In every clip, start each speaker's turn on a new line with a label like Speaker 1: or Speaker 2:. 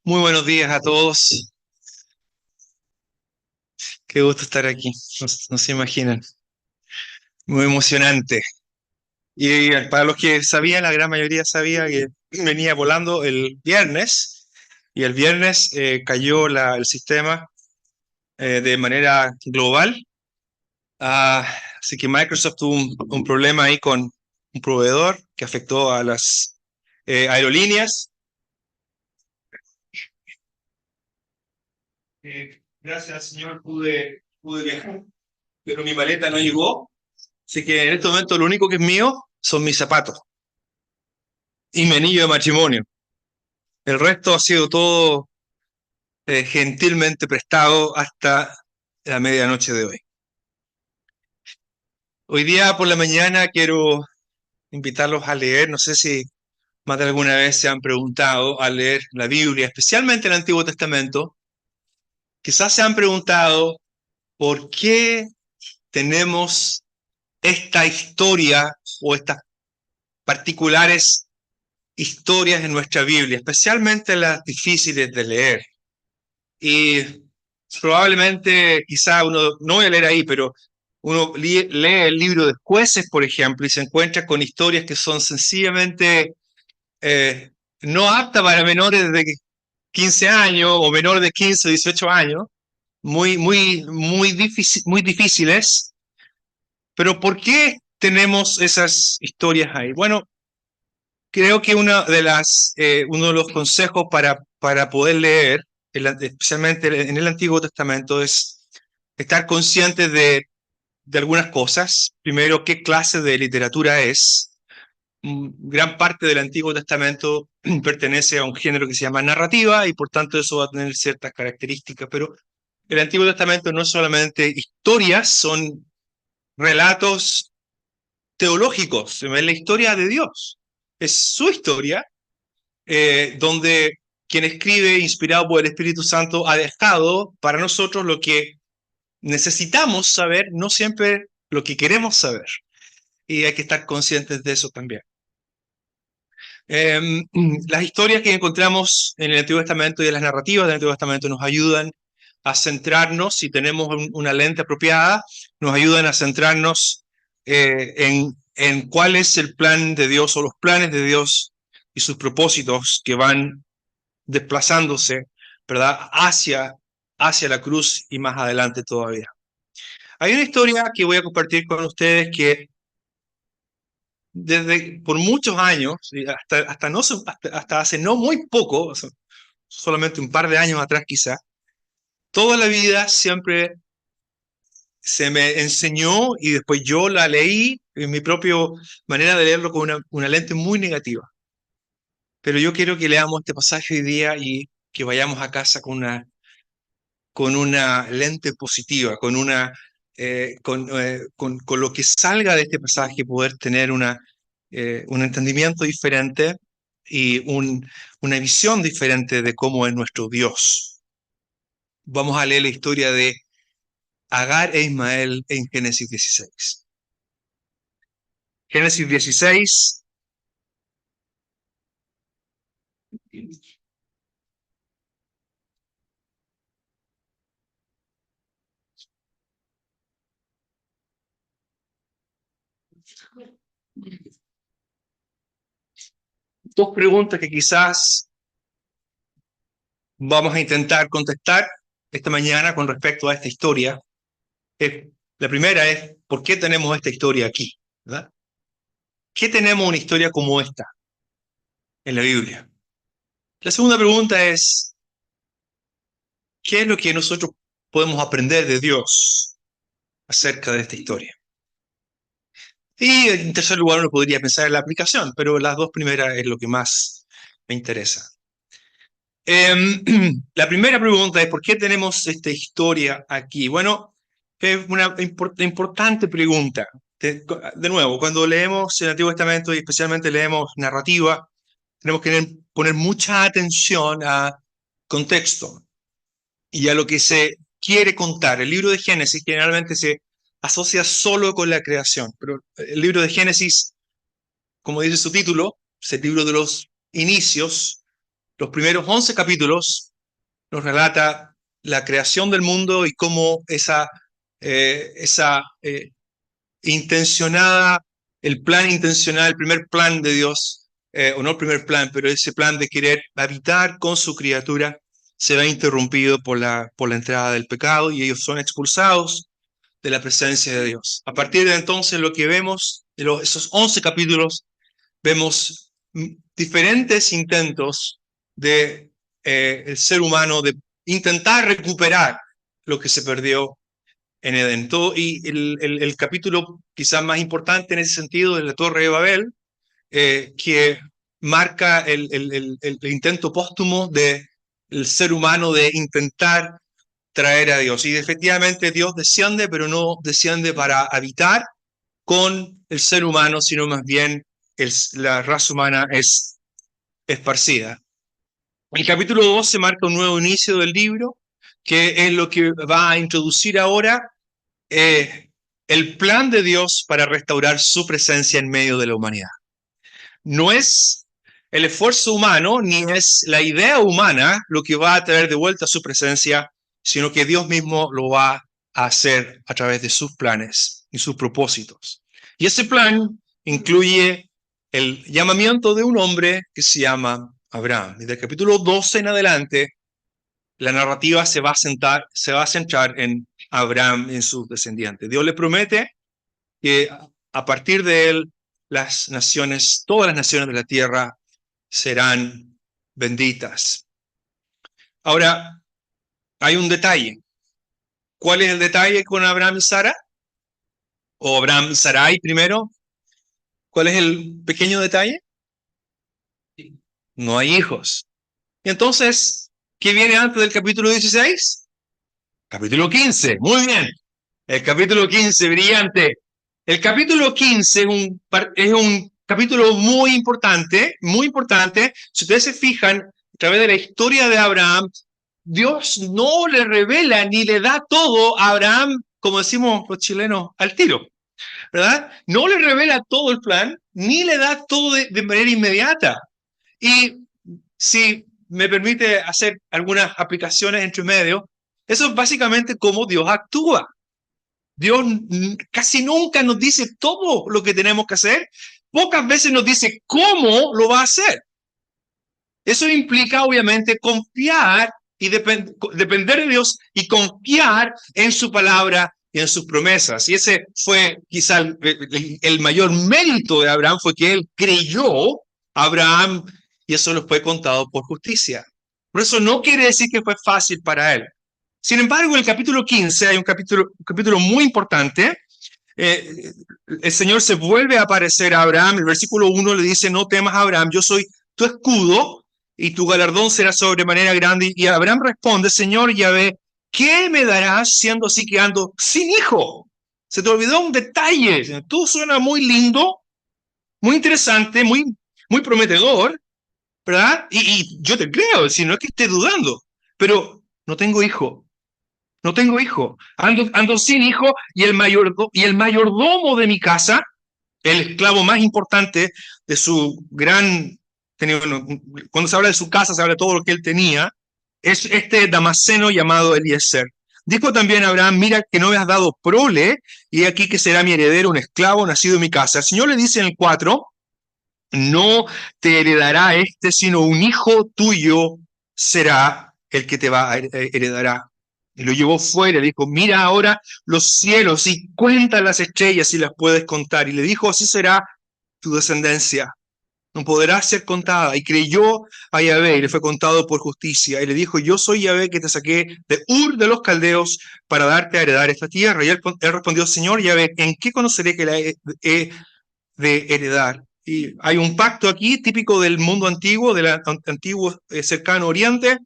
Speaker 1: Muy buenos días a todos. Qué gusto estar aquí. No se imaginan. Muy emocionante. Y para los que sabían, la gran mayoría sabía que venía volando el viernes. Y el viernes cayó el sistema de manera global. Ah, Así que Microsoft tuvo un problema ahí con un proveedor que afectó a las aerolíneas. Gracias al Señor pude viajar, pero mi maleta no llegó. Así que en este momento lo único que es mío son mis zapatos y mi anillo de matrimonio. El resto ha sido todo gentilmente prestado hasta la medianoche de hoy. Hoy día por la mañana quiero invitarlos a leer, no sé si más de alguna vez se han preguntado a leer la Biblia, especialmente el Antiguo Testamento. Quizás se han preguntado por qué tenemos esta historia o estas particulares historias en nuestra Biblia, especialmente las difíciles de leer. Y probablemente, quizá uno, no voy a leer ahí, pero uno lee el libro de Jueces, por ejemplo, y se encuentra con historias que son sencillamente eh, no aptas para menores de 15 años o menores de 15 o 18 años, muy difíciles. Pero ¿por qué tenemos esas historias ahí? Bueno, creo que uno de los consejos para poder leer, especialmente en el Antiguo Testamento, es estar conscientes de algunas cosas. Primero, qué clase de literatura es. Gran parte del Antiguo Testamento pertenece a un género que se llama narrativa y por tanto eso va a tener ciertas características, pero el Antiguo Testamento no es solamente historias, son relatos teológicos, es la historia de Dios. Es su historia donde quien escribe, inspirado por el Espíritu Santo, ha dejado para nosotros lo que necesitamos saber, no siempre lo que queremos saber. Y hay que estar conscientes de eso también. Eh, las historias que encontramos en el Antiguo Testamento y en las narrativas del Antiguo Testamento nos ayudan a centrarnos, si tenemos una lente apropiada, nos ayudan a centrarnos en cuál es el plan de Dios o los planes de Dios y sus propósitos que van desplazándose, ¿verdad?, hacia la cruz y más adelante todavía. Hay una historia que voy a compartir con ustedes que por muchos años, hasta hace no muy poco, solamente un par de años atrás quizá, toda la vida siempre se me enseñó y después yo la leí en mi propia manera de leerlo con una lente muy negativa. Pero yo quiero que leamos este pasaje hoy día y que vayamos a casa con una lente positiva, con lo que salga de este pasaje, poder tener un entendimiento diferente y una visión diferente de cómo es nuestro Dios. Vamos a leer la historia de Agar e Ismael en Génesis 16. Génesis 16. Dos preguntas que quizás vamos a intentar contestar esta mañana con respecto a esta historia. La primera es, ¿por qué tenemos esta historia aquí? ¿Verdad? ¿Qué tenemos una historia como esta en la Biblia? La segunda pregunta es, ¿qué es lo que nosotros podemos aprender de Dios acerca de esta historia? Y en tercer lugar uno podría pensar en la aplicación, pero las dos primeras es lo que más me interesa. La primera pregunta es, ¿por qué tenemos esta historia aquí? Bueno, es una importante pregunta. De nuevo, cuando leemos el Antiguo Testamento y especialmente leemos narrativa, tenemos que poner mucha atención a contexto y a lo que se quiere contar. El libro de Génesis generalmente se asocia solo con la creación, pero el libro de Génesis, como dice su título, es el libro de los inicios, Los primeros 11 capítulos nos relata la creación del mundo y cómo esa intencionada, el plan intencional, el primer plan de Dios, o no el primer plan, pero ese plan de querer habitar con su criatura, se ve interrumpido por la entrada del pecado y ellos son expulsados de la presencia de Dios. A partir de entonces lo que vemos, esos 11 capítulos, vemos diferentes intentos de el ser humano de intentar recuperar lo que se perdió en Edén. Y el capítulo quizás más importante en ese sentido es la Torre de Babel, que marca el intento póstumo del ser humano de intentar traer a Dios. Y efectivamente Dios desciende, pero no desciende para habitar con el ser humano, sino más bien la raza humana es esparcida. El capítulo 12 marca un nuevo inicio del libro, que es lo que va a introducir ahora el plan de Dios para restaurar su presencia en medio de la humanidad. No es el esfuerzo humano ni es la idea humana lo que va a traer de vuelta su presencia, sino que Dios mismo lo va a hacer a través de sus planes y sus propósitos. Y ese plan incluye el llamamiento de un hombre que se llama Abraham. Desde el capítulo 12 en adelante, la narrativa se va a centrar en Abraham y en sus descendientes. Dios le promete que a partir de él, todas las naciones de la tierra serán benditas. Ahora, hay un detalle. ¿Cuál es el detalle con Abraham y Sara? O Abraham y Sarai primero. ¿Cuál es el pequeño detalle? No hay hijos. Y entonces, ¿qué viene antes del capítulo 16? Capítulo 15. Muy bien. El capítulo 15, brillante. El capítulo 15 es un capítulo muy importante, muy importante. Si ustedes se fijan, a través de la historia de Abraham, Dios no le revela ni le da todo a Abraham, como decimos los chilenos, al tiro, ¿verdad? No le revela todo el plan, ni le da todo de manera inmediata. Y si me permite hacer algunas aplicaciones entre medio, eso es básicamente cómo Dios actúa. Dios casi nunca nos dice todo lo que tenemos que hacer, pocas veces nos dice cómo lo va a hacer. Eso implica, obviamente, confiar y depender de Dios y confiar en su palabra y en sus promesas. Y ese fue quizá el mayor mérito de Abraham, fue que él creyó a Abraham y eso le fue contado por justicia. Por eso no quiere decir que fue fácil para él. Sin embargo, en el capítulo 15 hay un capítulo muy importante. El Señor se vuelve a aparecer a Abraham. El versículo 1 le dice: no temas, Abraham, yo soy tu escudo y tu galardón será sobremanera grande. Y Abraham responde: Señor Yahvé, ¿qué me darás siendo así que ando sin hijo? Se te olvidó un detalle. Tú suena muy lindo, muy interesante, muy prometedor, ¿verdad? Y yo te creo, si no es que esté dudando, pero no tengo hijo. No tengo hijo, ando sin hijo y el mayordomo de mi casa, el esclavo más importante de su cuando se habla de su casa, se habla de todo lo que él tenía, es este Damaseno llamado Eliezer. Dijo también Abraham: mira que no me has dado prole, y aquí que será mi heredero, un esclavo nacido en mi casa. El Señor le dice en el 4, no te heredará sino un hijo tuyo será el que te va a heredará. Y lo llevó fuera, le dijo: mira ahora los cielos y cuenta las estrellas si las puedes contar. Y le dijo: así será tu descendencia, no podrá ser contada. Y creyó a Yahvé y le fue contado por justicia. Y le dijo: yo soy Yahvé que te saqué de Ur de los Caldeos para darte a heredar esta tierra. Y él respondió: Señor Yahvé, ¿en qué conoceré que la he de heredar? Y hay un pacto aquí típico del mundo antiguo, del antiguo cercano oriente.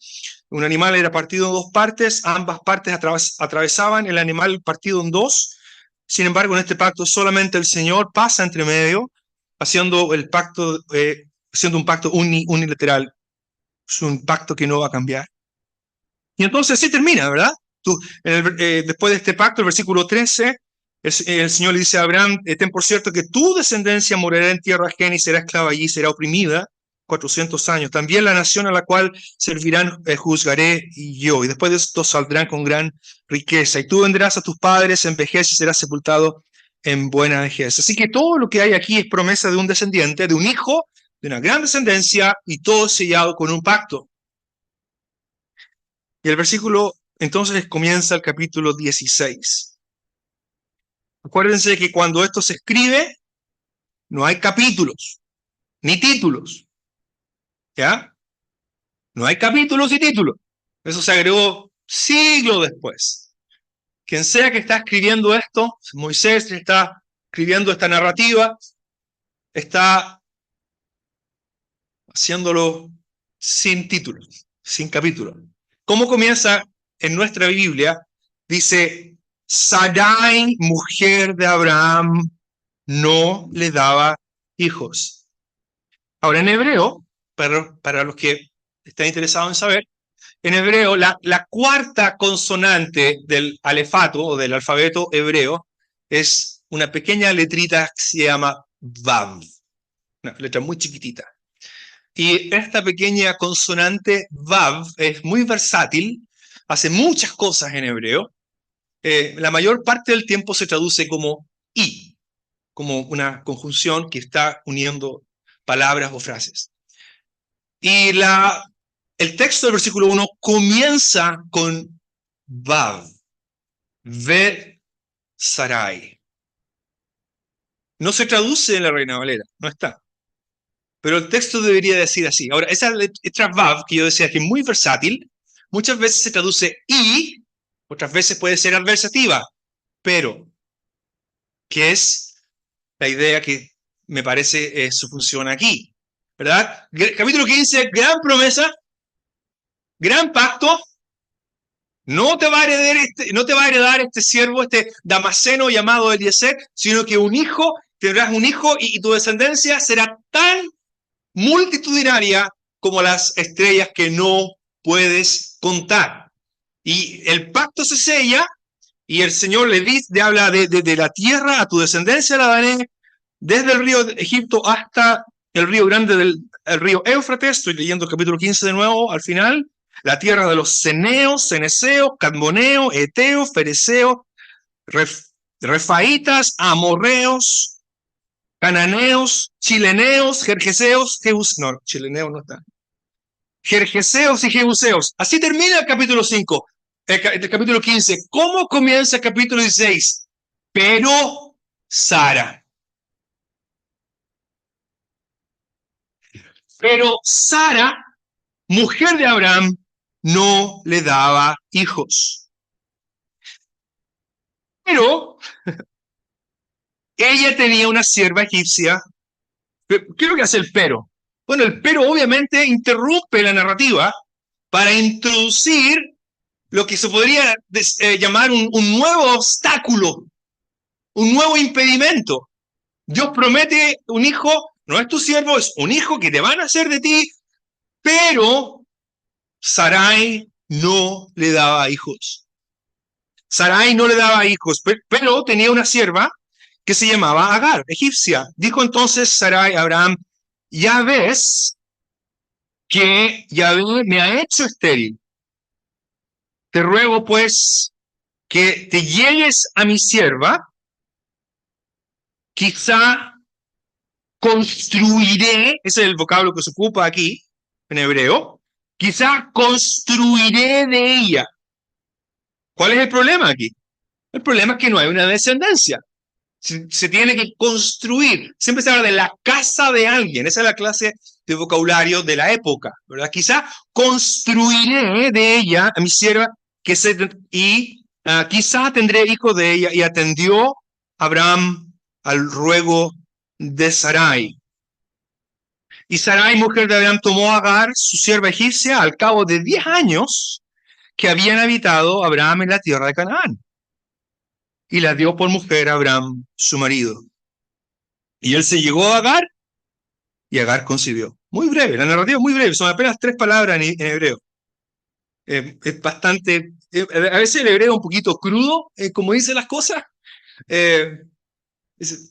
Speaker 1: Un animal era partido en dos partes, ambas partes atravesaban el animal partido en dos. Sin embargo, en este pacto solamente el Señor pasa entre medio, haciendo un pacto unilateral. Es un pacto que no va a cambiar. Y entonces así termina, ¿verdad? Después de este pacto, el versículo 13, el Señor le dice a Abraham: ten por cierto que tu descendencia morará en tierra ajena y será esclava allí, será oprimida, 400 años. También la nación a la cual servirán juzgaré yo. Y después de esto saldrán con gran riqueza. Y tú vendrás a tus padres en vejez y serás sepultado en buena vejez. Así que todo lo que hay aquí es promesa de un descendiente, de un hijo, de una gran descendencia, y todo sellado con un pacto. Y el versículo, entonces comienza el capítulo 16. Acuérdense que cuando esto se escribe, no hay capítulos, ni títulos. ¿Ya? No hay capítulos y títulos. Eso se agregó siglos después. Quien sea que está escribiendo esto, Moisés está escribiendo esta narrativa, está haciéndolo sin títulos, sin capítulos. ¿Cómo comienza en nuestra Biblia? Dice, Sarai, mujer de Abraham, no le daba hijos. Ahora, en hebreo, para los que están interesados en saber, en hebreo, la cuarta consonante del alefato o del alfabeto hebreo es una pequeña letrita que se llama Vav, una letra muy chiquitita. Y esta pequeña consonante Vav es muy versátil, hace muchas cosas en hebreo. La mayor parte del tiempo se traduce como I, como una conjunción que está uniendo palabras o frases. Y el texto del versículo 1 comienza con Vav, Ve Sarai. No se traduce en la Reina Valera, no está. Pero el texto debería decir así. Ahora, esa letra Vav, que yo decía que es muy versátil, muchas veces se traduce y, otras veces puede ser adversativa, pero, ¿qué es la idea que me parece su función aquí? ¿Verdad? Capítulo 15, gran promesa, gran pacto. No te va a heredar este siervo, este Damaseno llamado Eliezer, sino que tendrás un hijo y tu descendencia será tan multitudinaria como las estrellas que no puedes contar. Y el pacto se sella y el Señor le habla de la tierra a tu descendencia la daré, desde el río de Egipto hasta el río grande el río Éufrates. Estoy leyendo el capítulo 15 de nuevo al final. La tierra de los ceneos, ceneseos, cadmoneos, eteos, fereceos, refaitas, amorreos, cananeos, chileneos, jerjeseos, no, chileneos no está. Jerjeseos y jebuseos. Así termina el capítulo 5, el capítulo 15. ¿Cómo comienza el capítulo 16? Pero Sara. Pero Sara, mujer de Abraham, no le daba hijos. Pero ella tenía una sierva egipcia. ¿Qué es lo que hace el pero? Bueno, el pero obviamente interrumpe la narrativa para introducir lo que se podría llamar un nuevo obstáculo, un nuevo impedimento. Dios promete un hijo, no es tu siervo, es un hijo que te van a hacer de ti, pero Sarai no le daba hijos. Sarai no le daba hijos, pero tenía una sierva que se llamaba Agar, egipcia. Dijo entonces Sarai a Abraham, ya ves que Yahvé me ha hecho estéril. Te ruego pues que te llegues a mi sierva, quizá construiré, ese es el vocablo que se ocupa aquí en hebreo, quizá construiré de ella. ¿Cuál es el problema aquí? El problema es que no hay una descendencia. Se tiene que construir. Siempre se habla de la casa de alguien. Esa es la clase de vocabulario de la época, ¿verdad? Quizá construiré de ella a mi sierva quizá tendré hijo de ella. Y atendió Abraham al ruego de Sarai. Y Sarai, mujer de Abraham, tomó a Agar, su sierva egipcia, al cabo de 10 años que habían habitado Abraham en la tierra de Canaán. Y la dio por mujer a Abraham, su marido. Y él se llegó a Agar, y Agar concibió. Muy breve, la narrativa es muy breve, son apenas 3 palabras en hebreo. Es bastante, a veces el hebreo es un poquito crudo, como dice las cosas.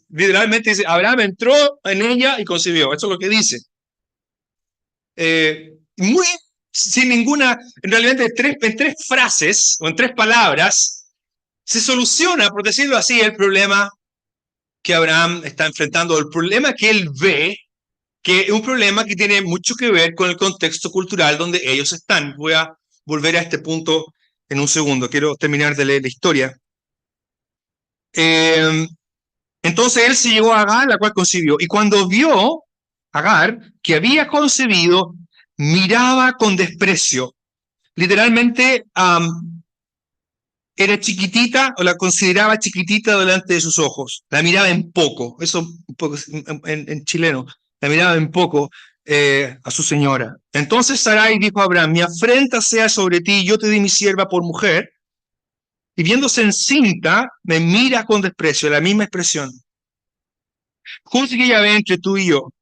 Speaker 1: Literalmente dice, Abraham entró en ella y concibió. Eso es lo que dice. muy sin ninguna, en realidad en tres frases o en tres palabras, se soluciona, por decirlo así, el problema que Abraham está enfrentando, el problema que él ve, que es un problema que tiene mucho que ver con el contexto cultural donde ellos están. Voy a volver a este punto en un segundo. Quiero terminar de leer la historia. Entonces él se llegó a Agar, la cual concibió. Y cuando vio Agar que había concebido, miraba con desprecio. Literalmente era chiquitita o la consideraba chiquitita delante de sus ojos. La miraba en poco. Eso un poco en chileno. La miraba en poco a su señora. Entonces Sarai dijo a Abraham: mi afrenta sea sobre ti, yo te di mi sierva por mujer. Y viéndose encinta, me mira con desprecio, la misma expresión. Juzgue que Yahvé entre tú y yo.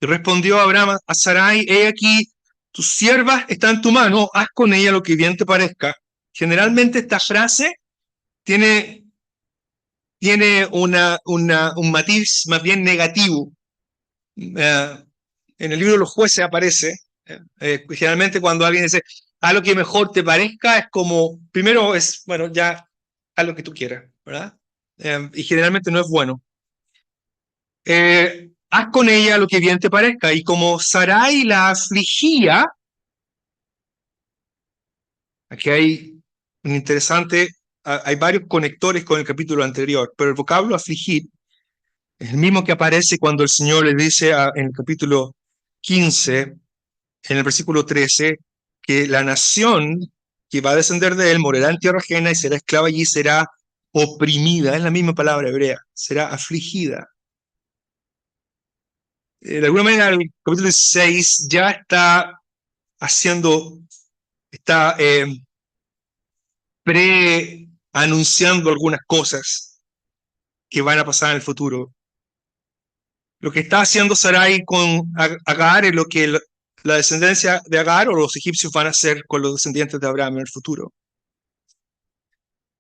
Speaker 1: Y respondió Abraham a Sarai: he aquí, tu sierva está en tu mano, haz con ella lo que bien te parezca. Generalmente esta frase tiene un matiz más bien negativo. En el libro de los jueces aparece, generalmente cuando alguien dice, haz lo que mejor te parezca, es como, primero es, bueno, ya haz lo que tú quieras, ¿verdad? Y generalmente no es bueno. Haz con ella lo que bien te parezca. Y como Sarai la afligía, aquí hay un interesante, hay varios conectores con el capítulo anterior, pero el vocablo afligir es el mismo que aparece cuando el Señor le dice en el capítulo 15, en el versículo 13, que la nación que va a descender de él morirá en tierra ajena y será esclava allí, será oprimida, es la misma palabra hebrea, será afligida. De alguna manera el capítulo 16 ya está haciendo, está pre-anunciando algunas cosas que van a pasar en el futuro. Lo que está haciendo Sarai con Agar es lo que la descendencia de Agar o los egipcios van a hacer con los descendientes de Abraham en el futuro.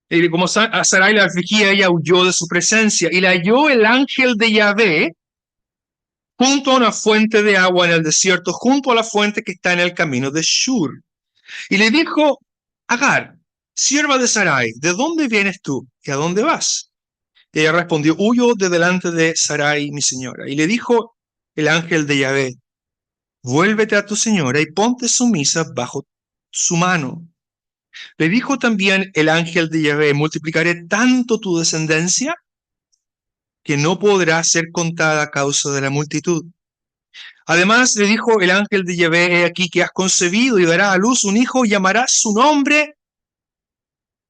Speaker 1: Y como a Sarai la afligía, ella huyó de su presencia y la halló el ángel de Yahvé junto a una fuente de agua en el desierto, junto a la fuente que está en el camino de Shur. Y le dijo: Agar, sierva de Sarai, ¿de dónde vienes tú y a dónde vas? Y ella respondió: huyo de delante de Sarai, mi señora. Y le dijo el ángel de Yahvé: vuélvete a tu señora y ponte sumisa bajo su mano. Le dijo también el ángel de Yahvé: multiplicaré tanto tu descendencia que no podrá ser contada a causa de la multitud. Además le dijo el ángel de Yahvé: he aquí que has concebido y darás a luz un hijo y llamarás su nombre.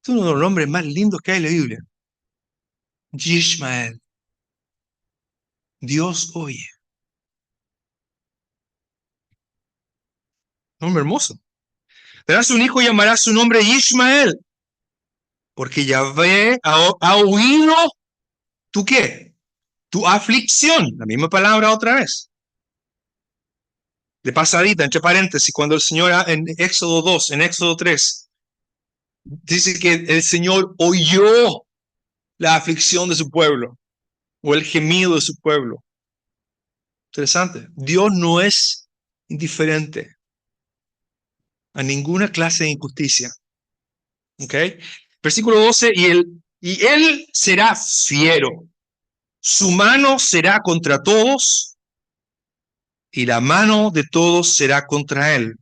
Speaker 1: Es uno de los nombres más lindos que hay en la Biblia. Yishmael. Dios oye. Nombre hermoso. Darás un hijo y llamarás su nombre Yishmael. Porque Yahvé ha oído tu ¿qué? Tu aflicción. La misma palabra otra vez. De pasadita, entre paréntesis, cuando el Señor en Éxodo 2, en Éxodo 3, dice que el Señor oyó la aflicción de su pueblo o el gemido de su pueblo. Interesante. Dios no es indiferente a ninguna clase de injusticia. ¿Ok? Versículo 12, y él será fiero. Su mano será contra todos y la mano de todos será contra él.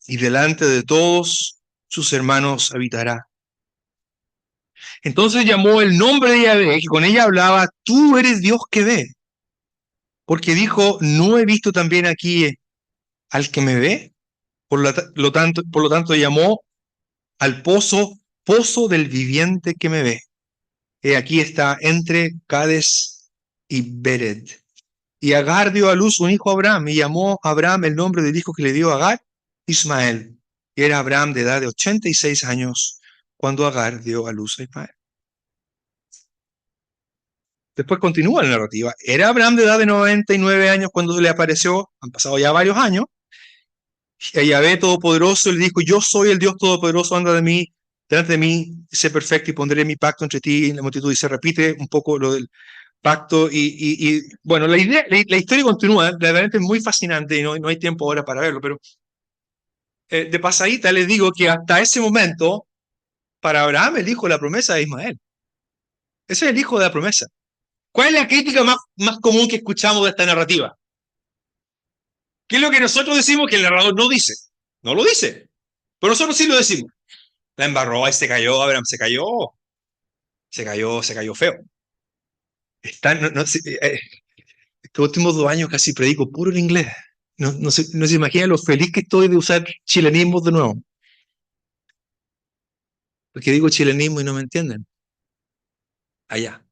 Speaker 1: Y delante de todos sus hermanos habitará. Entonces llamó el nombre de Yahvé, que con ella hablaba: tú eres Dios que ve. Porque dijo: ¿no he visto también aquí al que me ve? Por lo tanto llamó al pozo del viviente que me ve. Aquí está entre Cades y Bered. Y Agar dio a luz un hijo a Abraham, y llamó a Abraham el nombre del hijo que le dio a Agar, Ismael. Y era Abraham de edad de 86 años cuando Agar dio a luz a Ismael. Después continúa la narrativa. Era Abraham de edad de 99 años cuando le apareció, han pasado ya varios años, y a Yahvé Todopoderoso le dijo: yo soy el Dios Todopoderoso, anda delante de mí, sé perfecto y pondré mi pacto entre ti y la multitud. Y se repite un poco lo del Pacto bueno, la historia continúa, realmente es muy fascinante y no hay tiempo ahora para verlo, pero de pasadita les digo que hasta ese momento, para Abraham, el hijo de la promesa de Ismael. Ese es el hijo de la promesa. ¿Cuál es la crítica más común que escuchamos de esta narrativa? ¿Qué es lo que nosotros decimos que el narrador no dice? No lo dice, pero nosotros sí lo decimos. La embarró, ahí se cayó, Abraham se cayó feo. Estos últimos 2 años casi predico puro en inglés. No se imagina lo feliz que estoy de usar chilenismos de nuevo. Porque digo chilenismo y no me entienden. Allá.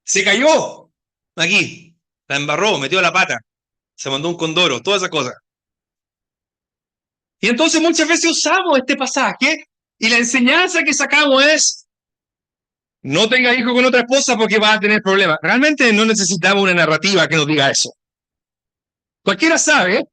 Speaker 1: Se cayó. Aquí. La embarró, metió la pata. Se mandó un condoro, todas esas cosas. Y entonces muchas veces usamos este pasaje y la enseñanza que sacamos es: no tenga hijos con otra esposa porque vas a tener problemas. Realmente no necesitamos una narrativa que nos diga eso. Cualquiera sabe,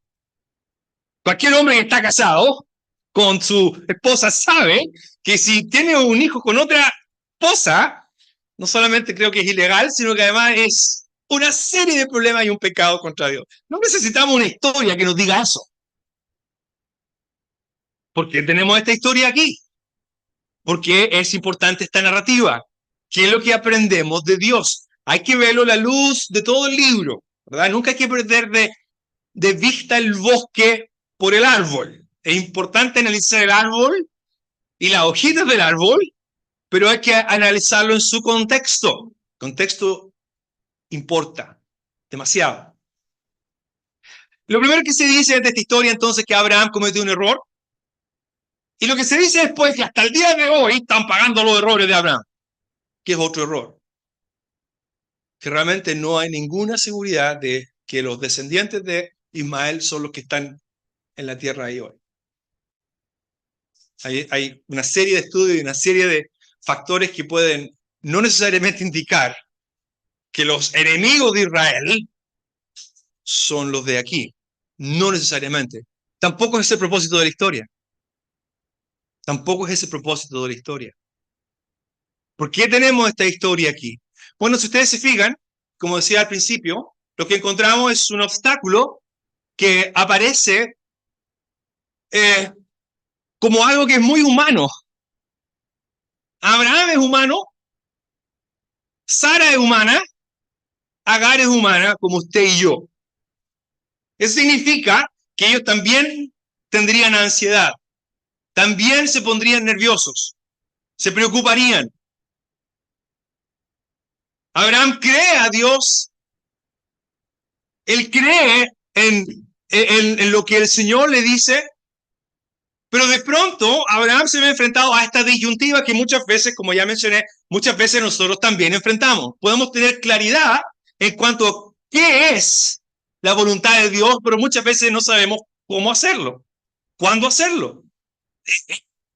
Speaker 1: cualquier hombre que está casado con su esposa sabe que si tiene un hijo con otra esposa, no solamente creo que es ilegal, sino que además es una serie de problemas y un pecado contra Dios. No necesitamos una historia que nos diga eso. ¿Por qué tenemos esta historia aquí? ¿Por qué es importante esta narrativa? ¿Qué es lo que aprendemos de Dios? Hay que verlo a la luz de todo el libro, ¿verdad? Nunca hay que perder de vista el bosque por el árbol. Es importante analizar el árbol y las hojitas del árbol, pero hay que analizarlo en su contexto. Contexto importa demasiado. Lo primero que se dice de esta historia entonces es que Abraham cometió un error, y lo que se dice después es que hasta el día de hoy están pagando los errores de Abraham, que es otro error. Que realmente no hay ninguna seguridad de que los descendientes de Ismael son los que están en la tierra ahí hoy. Hay una serie de estudios y una serie de factores que pueden no necesariamente indicar que los enemigos de Israel son los de aquí. No necesariamente. Tampoco es el propósito de la historia. Tampoco es ese el propósito de la historia. ¿Por qué tenemos esta historia aquí? Bueno, si ustedes se fijan, como decía al principio, lo que encontramos es un obstáculo que aparece como algo que es muy humano. Abraham es humano, Sara es humana, Agar es humana, como usted y yo. Eso significa que ellos también tendrían ansiedad, también se pondrían nerviosos, se preocuparían. Abraham cree a Dios, él cree en lo que el Señor le dice, pero de pronto Abraham se ve enfrentado a esta disyuntiva que muchas veces, como ya mencioné, muchas veces nosotros también enfrentamos. Podemos tener claridad en cuanto a qué es la voluntad de Dios, pero muchas veces no sabemos cómo hacerlo, cuándo hacerlo.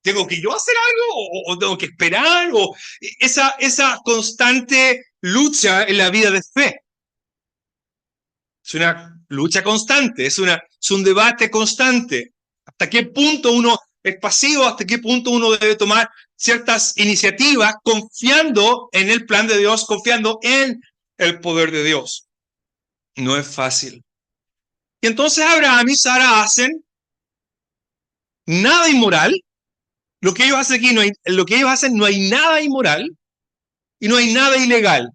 Speaker 1: ¿Tengo que yo hacer algo o tengo que esperar? O esa constante lucha en la vida de fe. Es una lucha constante, es un debate constante. ¿Hasta qué punto uno es pasivo? ¿Hasta qué punto uno debe tomar ciertas iniciativas confiando en el plan de Dios, confiando en el poder de Dios? No es fácil. Y entonces Abraham y Sara hacen nada inmoral. Lo que ellos hacen aquí no hay nada inmoral y no hay nada ilegal.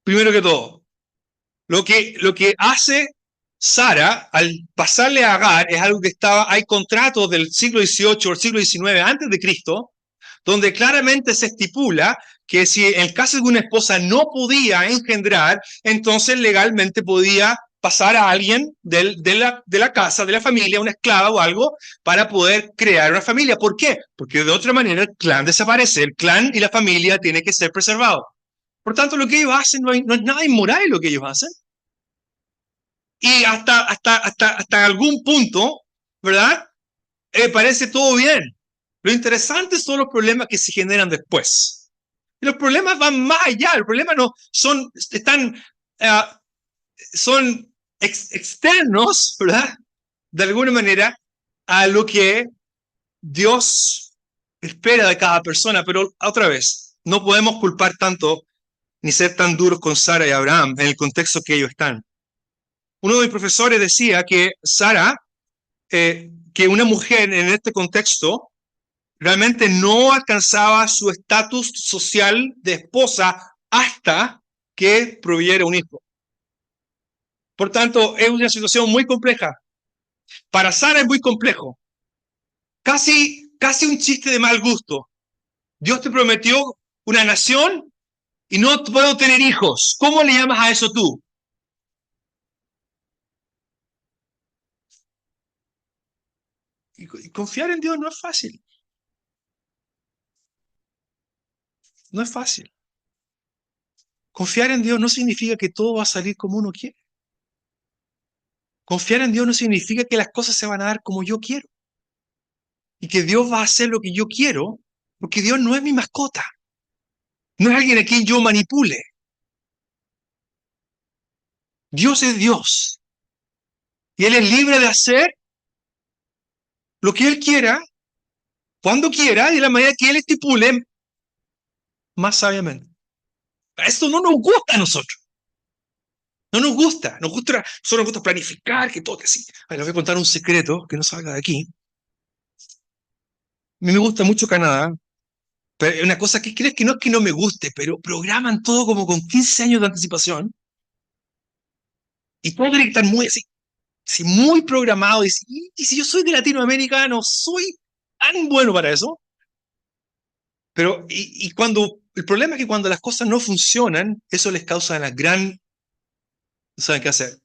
Speaker 1: Primero que todo, lo que hace Sara al pasarle a Agar es algo que hay contratos del siglo XVIII o el siglo XIX antes de Cristo, donde claramente se estipula que si en el caso de que una esposa no podía engendrar, entonces legalmente podía pasar a alguien de la casa, de la familia, una esclava o algo, para poder crear una familia. ¿Por qué? Porque de otra manera el clan desaparece, el clan y la familia tienen que ser preservados. Por tanto, lo que ellos hacen no es nada inmoral lo que ellos hacen. Y hasta algún punto, ¿verdad? Parece todo bien. Lo interesante son los problemas que se generan después. Y los problemas van más allá. Los problemas no son externos, ¿verdad? De alguna manera, a lo que Dios espera de cada persona. Pero otra vez, no podemos culpar tanto ni ser tan duros con Sara y Abraham en el contexto que ellos están. Uno de mis profesores decía que Sara, que una mujer en este contexto realmente no alcanzaba su estatus social de esposa hasta que proveyera un hijo. Por tanto, es una situación muy compleja. Para Sara es muy complejo. Casi un chiste de mal gusto. Dios te prometió una nación y no puedo tener hijos. ¿Cómo le llamas a eso tú? Y confiar en Dios no es fácil. No es fácil. Confiar en Dios no significa que todo va a salir como uno quiere. Confiar en Dios no significa que las cosas se van a dar como yo quiero. Y que Dios va a hacer lo que yo quiero, porque Dios no es mi mascota. No es alguien a quien yo manipule. Dios es Dios. Y Él es libre de hacer lo que Él quiera, cuando quiera y de la manera que Él estipule más sabiamente. Esto no nos gusta a nosotros. No nos gusta. Nosotros nos gusta planificar, que todo así. Les voy a contar un secreto que no salga de aquí. A mí me gusta mucho Canadá. Pero una cosa que crees que no es que no me guste, pero programan todo como con 15 años de anticipación. Y todo tiene que estar muy así, muy programado. Y si yo soy de Latinoamérica, no soy tan bueno para eso. Pero, cuando el problema es que cuando las cosas no funcionan, eso les causa una gran. No saben qué hacer.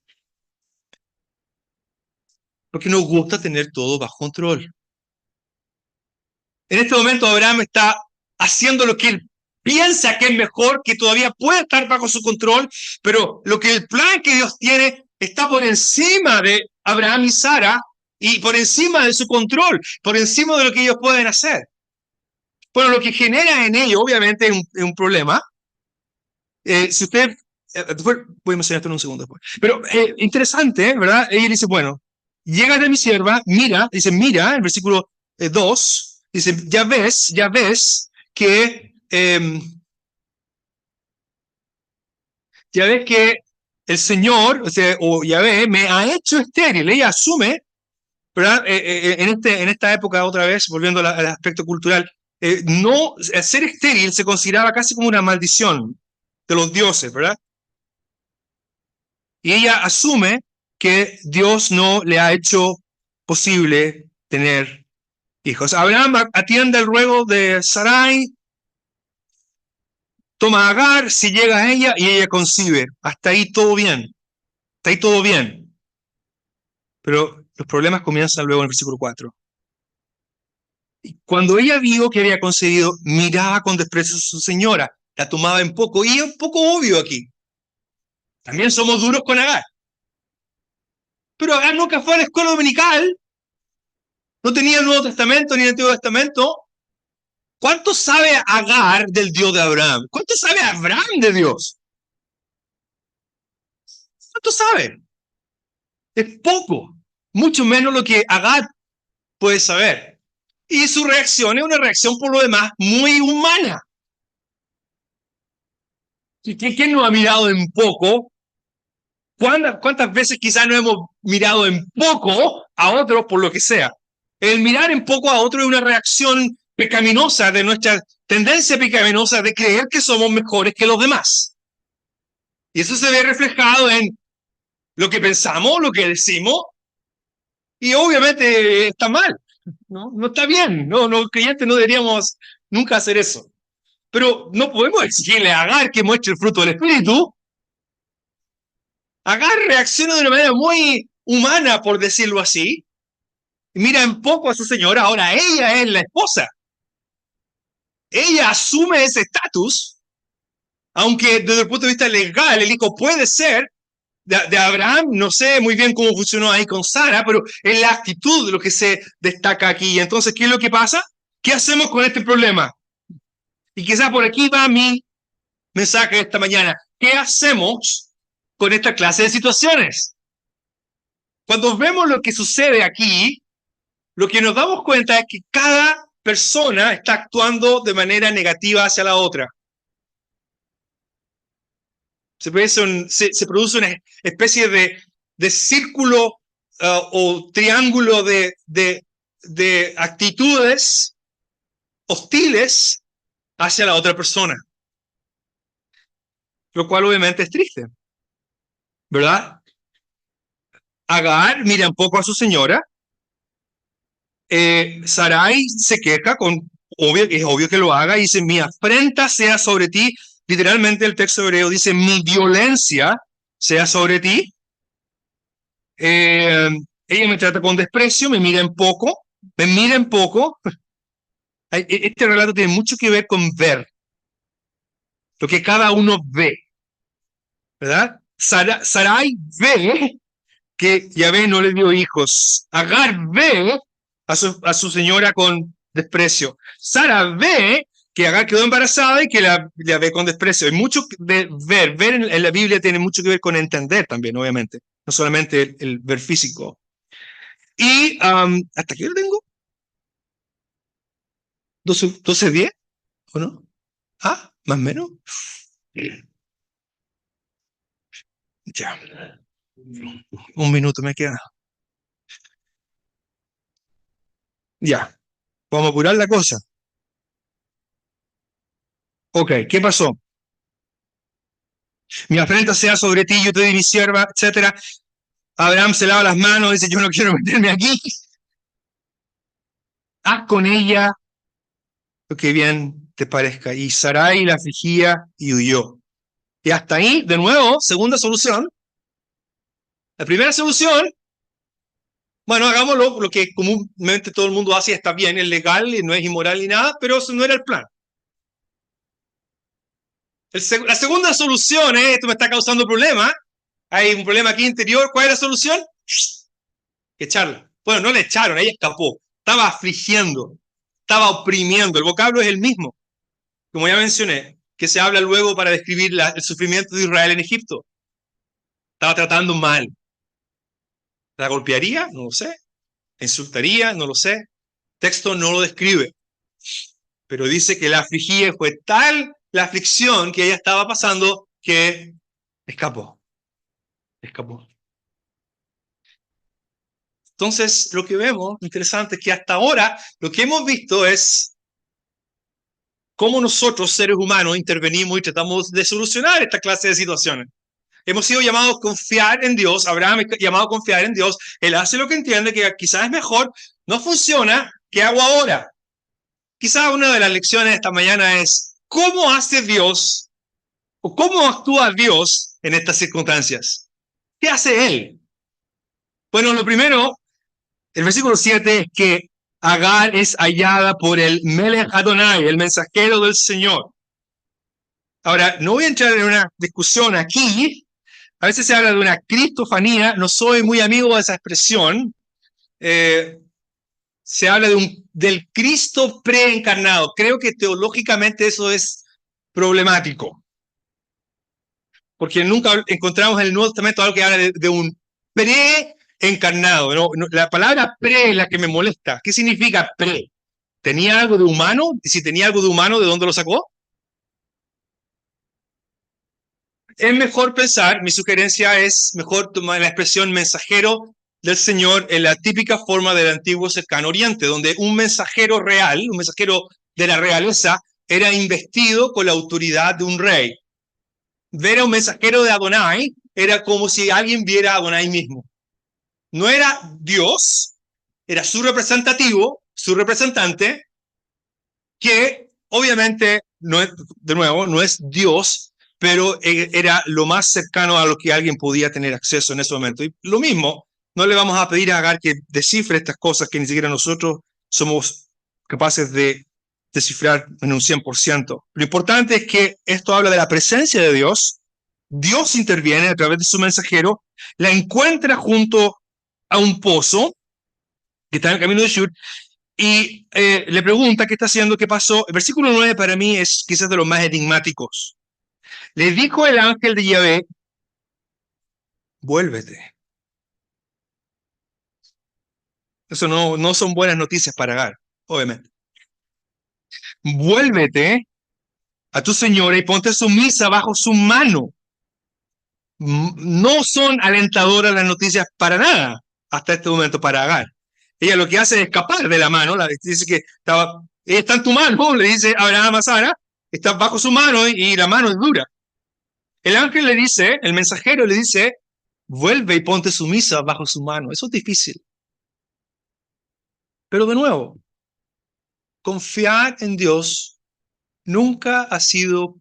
Speaker 1: Porque nos gusta tener todo bajo control. En este momento Abraham está haciendo lo que él piensa que es mejor, que todavía puede estar bajo su control, pero lo que el plan que Dios tiene está por encima de Abraham y Sara y por encima de su control, por encima de lo que ellos pueden hacer. Bueno, lo que genera en ello, obviamente, es un problema. Si usted, voy a mencionar esto en un segundo después, pero interesante, ¿verdad? Ella dice, bueno, llega de mi sierva, mira, dice, mira, en versículo 2, dice, ya ves que el Señor, o sea, o Yahvé, me ha hecho estéril. Ella asume, ¿verdad? En esta época, otra vez, volviendo al aspecto cultural, no, ser estéril se consideraba casi como una maldición de los dioses, ¿verdad? Y ella asume que Dios no le ha hecho posible tener hijos. Abraham atiende el ruego de Sarai, toma a Agar, si llega a ella y ella concibe. Hasta ahí todo bien. Hasta ahí todo bien. Pero los problemas comienzan luego en el versículo 4. Cuando ella vio que había concebido, miraba con desprecio a su señora, la tomaba en poco. Y es un poco obvio aquí. También somos duros con Agar. Pero Agar nunca fue a la escuela dominical. No tenía el Nuevo Testamento ni el Antiguo Testamento. ¿Cuánto sabe Agar del Dios de Abraham? ¿Cuánto sabe Abraham de Dios? ¿Cuánto sabe? Es poco. Mucho menos lo que Agar puede saber. Y su reacción es una reacción, por lo demás, muy humana. ¿Quién nos ha mirado en poco? ¿Cuántas veces quizás no hemos mirado en poco a otros por lo que sea? El mirar en poco a otro es una reacción pecaminosa de nuestra tendencia pecaminosa de creer que somos mejores que los demás. Y eso se ve reflejado en lo que pensamos, lo que decimos, y obviamente está mal, no está bien, no creyentes no deberíamos nunca hacer eso. Pero no podemos exigirle a Agar que muestre el fruto del Espíritu. Agar reacciona de una manera muy humana, por decirlo así, y mira en poco a su señora. Ahora ella es la esposa. Ella asume ese estatus, aunque desde el punto de vista legal el hijo puede ser de Abraham. No sé muy bien cómo funcionó ahí con Sara, pero es la actitud de lo que se destaca aquí. Entonces, ¿qué es lo que pasa? ¿Qué hacemos con este problema? Y quizás por aquí va mi mensaje de esta mañana. ¿Qué hacemos con esta clase de situaciones? Cuando vemos lo que sucede aquí, lo que nos damos cuenta es que cada persona está actuando de manera negativa hacia la otra. Se produce una especie de círculo o triángulo de actitudes hostiles hacia la otra persona, lo cual obviamente es triste, ¿verdad? Agar mira un poco a su señora, Sarai se queja es obvio que lo haga, y dice, mi afrenta sea sobre ti. Literalmente el texto hebreo dice, mi violencia sea sobre ti. Ella me trata con desprecio, me mira en poco. Este relato tiene mucho que ver con ver, lo que cada uno ve, ¿verdad? Sarai ve que Yahvé no le dio hijos. Agar ve a su señora con desprecio. Sara ve que Agar quedó embarazada y que la ve con desprecio. Hay mucho de ver. Ver en la Biblia tiene mucho que ver con entender también, obviamente. No solamente el ver físico. Y ¿hasta qué lo tengo? ¿12:10? ¿O no? Ah, más o menos. Ya. Un minuto me queda. Ya. Vamos a apurar la cosa. Ok, ¿qué pasó? Mi afrenta sea sobre ti, yo te di mi sierva, etcétera. Abraham se lava las manos, dice, yo no quiero meterme aquí. Haz con ella lo que bien te parezca. Y Sarai la afligía y huyó. Y hasta ahí, de nuevo, segunda solución. La primera solución, bueno, hagámoslo, lo que comúnmente todo el mundo hace, está bien, es legal y no es inmoral ni nada, pero eso no era el plan. La segunda solución es, esto me está causando problemas, hay un problema aquí interior, ¿cuál es la solución? Echarla. Bueno, no la echaron, ella escapó, estaba afligiendo, estaba oprimiendo, el vocablo es el mismo, como ya mencioné, que se habla luego para describir el sufrimiento de Israel en Egipto. Estaba tratando mal. ¿La golpearía? No lo sé. ¿La insultaría? No lo sé. El texto no lo describe, pero dice que la afligía, fue tal la aflicción que ella estaba pasando que escapó. Entonces, lo que vemos, interesante, es que hasta ahora lo que hemos visto es cómo nosotros, seres humanos, intervenimos y tratamos de solucionar esta clase de situaciones. Hemos sido llamados a confiar en Dios, Abraham es llamado a confiar en Dios, él hace lo que entiende, que quizás es mejor, no funciona, ¿qué hago ahora? Quizás una de las lecciones de esta mañana es, ¿cómo hace Dios o cómo actúa Dios en estas circunstancias? ¿Qué hace Él? Bueno, lo primero, el versículo 7 es que Agar es hallada por el Melech Adonai, el mensajero del Señor. Ahora, no voy a entrar en una discusión aquí. A veces se habla de una cristofanía. No soy muy amigo de esa expresión. Se habla del Cristo preencarnado. Creo que teológicamente eso es problemático, porque nunca encontramos en el Nuevo Testamento algo que habla de un preencarnado. La palabra pre es la que me molesta. ¿Qué significa pre? ¿Tenía algo de humano? Y si tenía algo de humano, ¿de dónde lo sacó? Es mejor pensar, mi sugerencia es mejor tomar la expresión mensajero del Señor en la típica forma del antiguo cercano oriente, donde un mensajero real, un mensajero de la realeza, era investido con la autoridad de un rey. Ver a un mensajero de Adonai era como si alguien viera a Adonai mismo. No era Dios, era su representativo, su representante, que obviamente no es, de nuevo, no es Dios, pero era lo más cercano a lo que alguien podía tener acceso en ese momento. Y lo mismo, no le vamos a pedir a Agar que descifre estas cosas que ni siquiera nosotros somos capaces de descifrar en un 100%. Lo importante es que esto habla de la presencia de Dios. Dios interviene a través de su mensajero, la encuentra junto a un pozo que está en el camino de Shur, y le pregunta qué está haciendo, qué pasó. El versículo 9 para mí es quizás de los más enigmáticos. Le dijo el ángel de Yahvé, vuélvete. Eso no son buenas noticias para Agar, obviamente. Vuélvete a tu señora y ponte sumisa bajo su mano. No son alentadoras las noticias para nada hasta este momento para Agar. Ella lo que hace es escapar de la mano, dice que ella está en tu mano, le dice Abraham a Sara, está bajo su mano y la mano es dura. El ángel le dice, el mensajero le dice, vuelve y ponte sumisa bajo su mano. Eso es difícil. Pero de nuevo, confiar en Dios nunca ha sido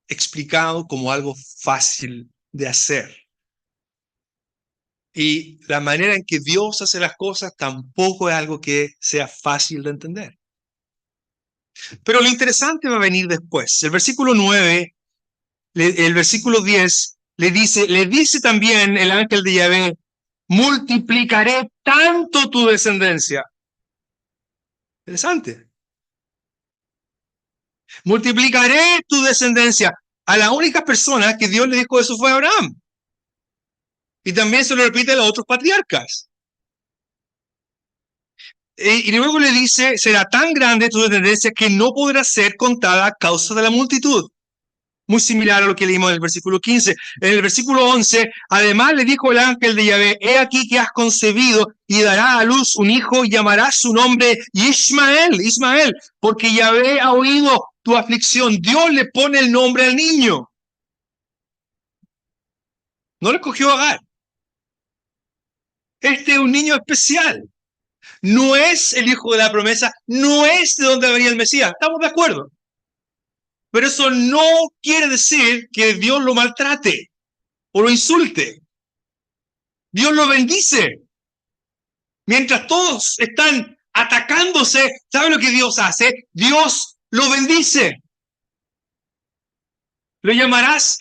Speaker 1: explicado como algo fácil de hacer. Y la manera en que Dios hace las cosas tampoco es algo que sea fácil de entender. Pero lo interesante va a venir después. El versículo 9, el versículo 10, le dice también el ángel de Yahvé, multiplicaré tanto tu descendencia. Interesante. Multiplicaré tu descendencia. A la única persona que Dios le dijo eso fue Abraham. Y también se lo repite a los otros patriarcas. Y luego le dice, será tan grande tu descendencia que no podrá ser contada a causa de la multitud. Muy similar a lo que leímos en el versículo 15. En el versículo 11, además le dijo el ángel de Yahvé, he aquí que has concebido y dará a luz un hijo y llamarás su nombre Ismael, porque Yahvé ha oído tu aflicción. Dios le pone el nombre al niño. No le escogió a Agar. Este es un niño especial. No es el hijo de la promesa, no es de donde venía el Mesías. Estamos de acuerdo. Pero eso no quiere decir que Dios lo maltrate o lo insulte. Dios lo bendice. Mientras todos están atacándose, ¿sabe lo que Dios hace? Dios lo bendice. Lo llamarás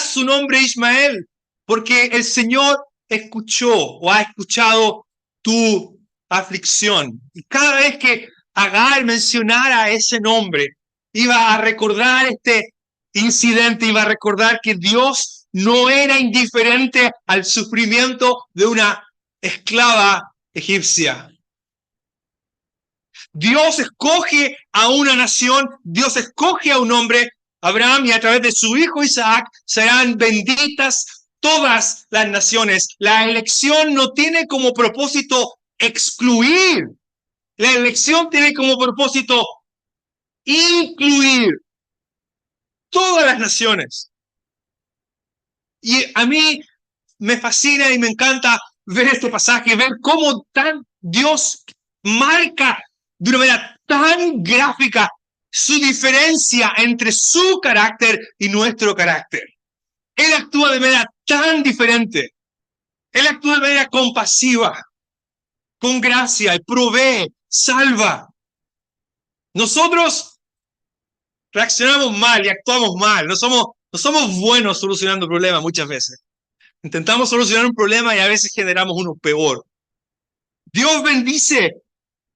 Speaker 1: su nombre Ismael, porque el Señor escuchó o ha escuchado tu aflicción. Y cada vez que Agar mencionara ese nombre, iba a recordar este incidente, iba a recordar que Dios no era indiferente al sufrimiento de una esclava egipcia. Dios escoge a una nación, Dios escoge a un hombre, Abraham, y a través de su hijo Isaac serán benditas todas las naciones. La elección no tiene como propósito excluir, la elección tiene como propósito incluir todas las naciones. Y a mí me fascina y me encanta ver este pasaje, ver cómo Dios marca de una manera tan gráfica su diferencia entre su carácter y nuestro carácter. Él actúa de manera tan diferente. Él actúa de manera compasiva, con gracia, y provee, salva. Nosotros reaccionamos mal y actuamos mal. No somos buenos solucionando problemas muchas veces. Intentamos solucionar un problema y a veces generamos uno peor. Dios bendice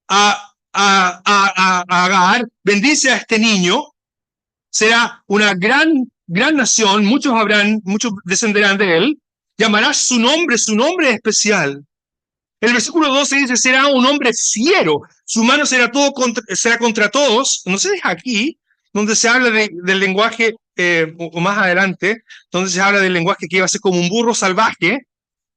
Speaker 1: a Agar, bendice a este niño, será una gran nación, muchos descenderán de él, llamarás su nombre es especial. El versículo 12 dice, será un hombre fiero, su mano será contra todos. No sé, es aquí donde se habla del lenguaje, o más adelante, donde se habla del lenguaje que iba a ser como un burro salvaje,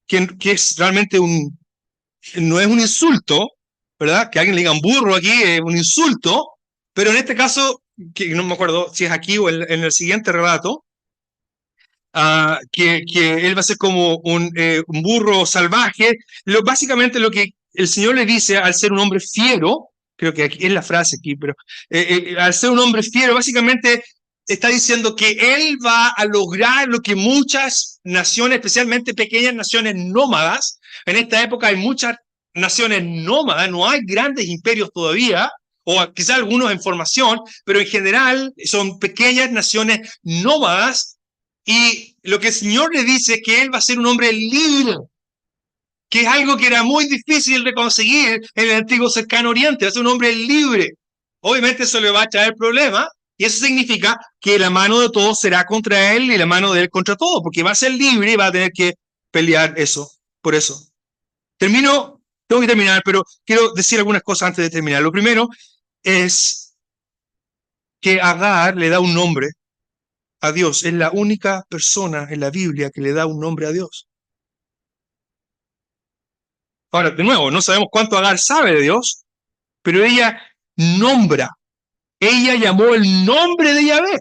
Speaker 1: que es realmente no es un insulto, ¿verdad? Que alguien le diga un burro aquí es un insulto, pero en este caso, que no me acuerdo si es aquí o en el siguiente relato, que él va a ser como un burro salvaje. Básicamente lo que el Señor le dice al ser un hombre fiero, creo que aquí es la frase aquí, pero al ser un hombre fiero, básicamente está diciendo que él va a lograr lo que muchas naciones, especialmente pequeñas naciones nómadas, en esta época hay muchas naciones nómadas, no hay grandes imperios todavía, o quizás algunos en formación, pero en general son pequeñas naciones nómadas. Y lo que el Señor le dice es que él va a ser un hombre libre, que es algo que era muy difícil de conseguir en el antiguo cercano oriente, va a ser un hombre libre. Obviamente eso le va a traer problemas, y eso significa que la mano de todos será contra él y la mano de él contra todos, porque va a ser libre y va a tener que pelear por eso. Tengo que terminar, pero quiero decir algunas cosas antes de terminar. Lo primero es que Agar le da un nombre a Dios. Es la única persona en la Biblia que le da un nombre a Dios. Ahora, de nuevo, no sabemos cuánto Agar sabe de Dios, pero ella nombra, ella llamó el nombre de Yahvé,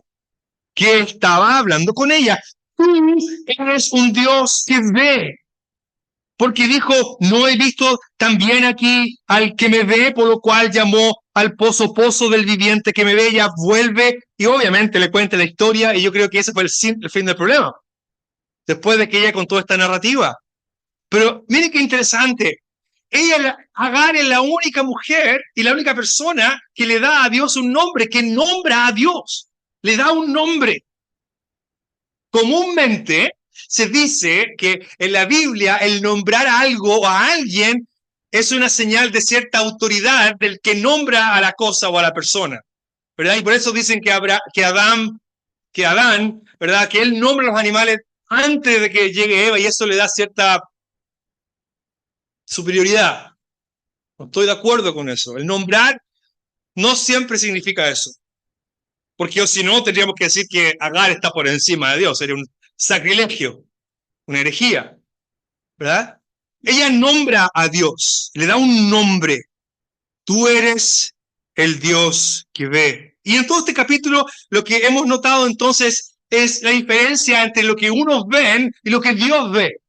Speaker 1: que estaba hablando con ella. Tú eres un Dios que ve. Porque dijo, no he visto también aquí al que me ve, por lo cual llamó al pozo del viviente que me ve. Ella vuelve y obviamente le cuenta la historia, y yo creo que ese fue el fin del problema, después de que ella contó esta narrativa. Pero mire qué interesante, Agar es la única mujer y la única persona que le da a Dios un nombre, que nombra a Dios, le da un nombre. Comúnmente se dice que en la Biblia el nombrar a algo o a alguien es una señal de cierta autoridad del que nombra a la cosa o a la persona, ¿verdad? Y por eso dicen que Adán, ¿verdad? Que él nombra a los animales antes de que llegue Eva, y eso le da cierta superioridad. No estoy de acuerdo con eso. El nombrar no siempre significa eso, porque si no tendríamos que decir que Agar está por encima de Dios, sería un sacrilegio, una herejía, ¿verdad? Ella nombra a Dios, le da un nombre. Tú eres el Dios que ve. Y en todo este capítulo lo que hemos notado entonces es la diferencia entre lo que unos ven y lo que Dios ve.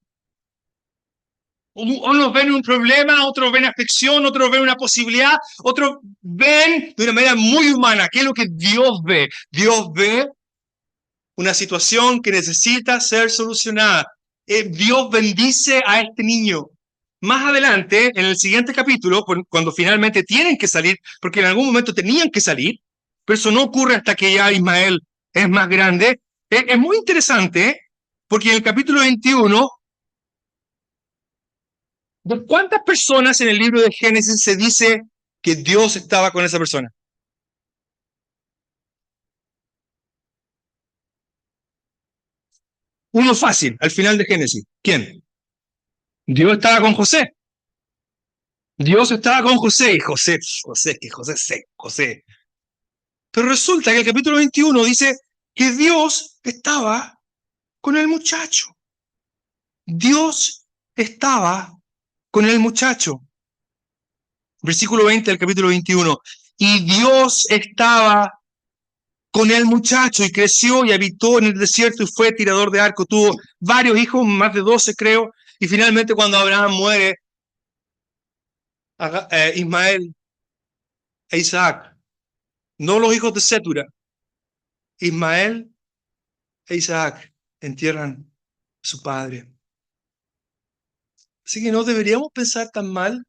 Speaker 1: Unos ven un problema, otros ven aflicción, otros ven una posibilidad, otros ven de una manera muy humana. ¿Qué es lo que Dios ve? Dios ve una situación que necesita ser solucionada. Dios bendice a este niño. Más adelante, en el siguiente capítulo, cuando finalmente tienen que salir, porque en algún momento tenían que salir, pero eso no ocurre hasta que ya Ismael es más grande. Es muy interesante, porque en el capítulo 21, ¿de cuántas personas en el libro de Génesis se dice que Dios estaba con esa persona? Uno fácil, al final de Génesis. ¿Quién? Dios estaba con José. Dios estaba con José, y José. Pero resulta que el capítulo 21 dice que Dios estaba con el muchacho. Dios estaba con el muchacho. Versículo 20 del capítulo 21. Y Dios estaba con el muchacho y creció y habitó en el desierto y fue tirador de arco. Tuvo varios hijos, más de 12 creo. Y finalmente cuando Abraham muere, Ismael e Isaac, no los hijos de Setura, Ismael e Isaac entierran a su padre. Así que no deberíamos pensar tan mal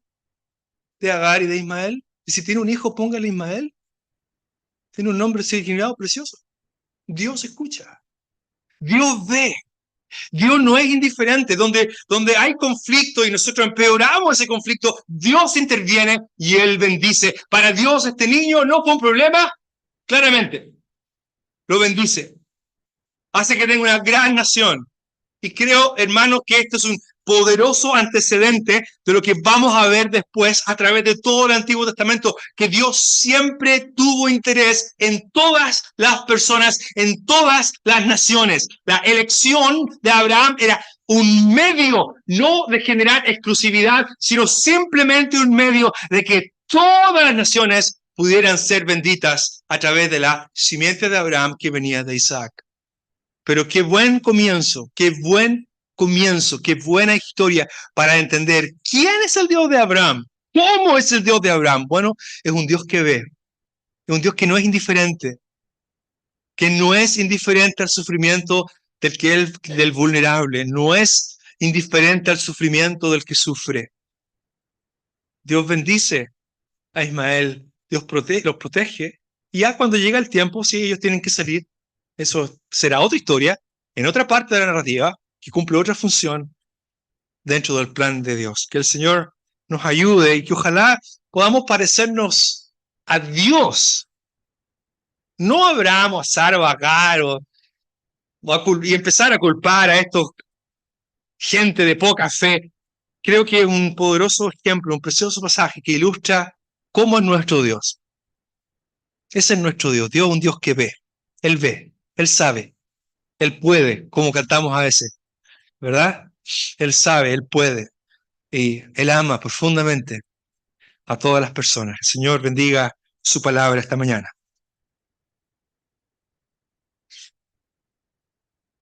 Speaker 1: de Agar y de Ismael. Y si tiene un hijo, póngale Ismael. Tiene un nombre significado precioso. Dios escucha. Dios ve. Dios no es indiferente. Donde hay conflicto y nosotros empeoramos ese conflicto, Dios interviene y Él bendice. Para Dios este niño no fue un problema, claramente. Lo bendice. Hace que tenga una gran nación. Y creo, hermanos, que esto es un poderoso antecedente de lo que vamos a ver después a través de todo el Antiguo Testamento, que Dios siempre tuvo interés en todas las personas, en todas las naciones. La elección de Abraham era un medio, no de generar exclusividad, sino simplemente un medio de que todas las naciones pudieran ser benditas a través de la simiente de Abraham que venía de Isaac. Pero qué buen comienzo, qué buena historia para entender quién es el Dios de Abraham, cómo es el Dios de Abraham. Bueno, es un Dios que ve, es un Dios que no es indiferente, al sufrimiento del vulnerable, no es indiferente al sufrimiento del que sufre. Dios bendice a Ismael, Dios los protege, y ya cuando llega el tiempo, si ellos tienen que salir, eso será otra historia, en otra parte de la narrativa, que cumple otra función dentro del plan de Dios. Que el Señor nos ayude y que ojalá podamos parecernos a Dios, no a Abraham, a Sara, a Agar, y empezar a culpar a estos gente de poca fe. Creo que es un poderoso ejemplo, un precioso pasaje que ilustra cómo es nuestro Dios. Ese es nuestro Dios. Dios es un Dios que ve. Él sabe. Él puede, como cantamos a veces, ¿verdad? Él sabe, Él puede. Y Él ama profundamente a todas las personas. El Señor bendiga su palabra esta mañana.